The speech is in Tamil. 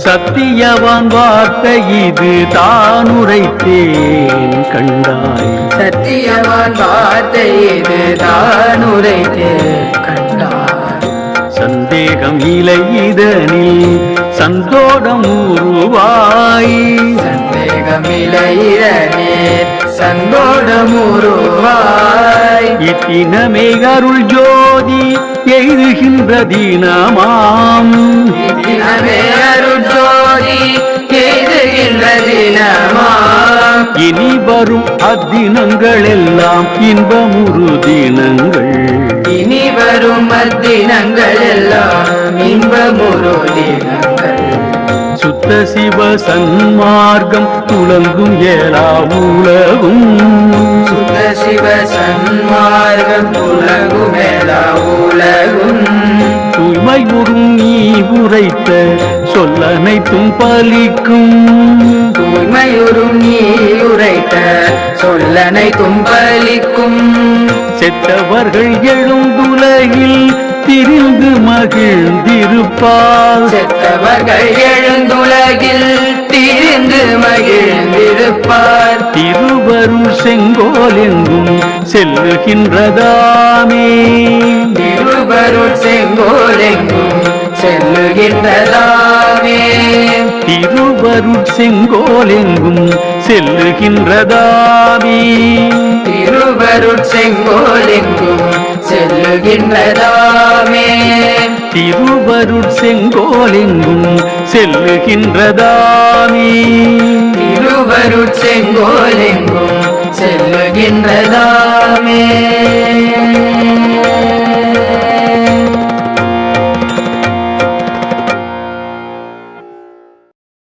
சத்தியவான் வார்த்தை இது தான் உரைத்தேன் கண்டாய். சத்தியவான் வார்த்தை இது தான் உரைத்தேன் கண்டாய். சந்தேகம் இலை இதனில் சந்தோடம் உருவாய். சந்தேகம் இலை இதனில் சந்தோடம் உருவாய். இத்தினமே அருள் ஜோதி எய்துகின்ற தினமாம். இத்தினமே அருள் ஜோதி எய்துகின்ற தினமாம். இனி வரும் அத்தினங்கள் எல்லாம் இன்பமுறு தினங்கள். இனி வரும் அத்தினங்கள் எல்லாம் இன்பமுறு தினங்கள். சுத்த சிவ சன்மார்க்கம் துளங்கும் ஏலா உலகும். சுத்த சிவ சன்மார்க்கம் துலகும் ஏலா உலகும். தூய்மை உறும் நீ உரைத்த சொல்லனைத்தும் பலிக்கும். தூய்மையுறும் நீ உரைத்த சொல்லனைத்தும் பலிக்கும். செத்தவர்கள் எழுந்துலகில் திரிந்து மகிழ்ந்திருப்பார். செத்தவர்கள் எழுந்துலகில் திரிந்து மகிழ்ந்திருப்பார். திருவருள் செங்கோல் எங்கும் செல்லுகின்றதாமே. திருவருள் செங்கோல் எங்கும் செல்லுகின்றதாமே. திருவருள் செங்கோல் எங்கும் செல்லுகின்றதாமே. திருவருள் செங்கோல் எங்கும் செல்லுகின்றதாமே. திருவருள் செங்கோல் எங்கும் செல்லுகின்றதாமே. திருவருட் செங்கோல் எங்கும் செல்லுகின்றதாமே.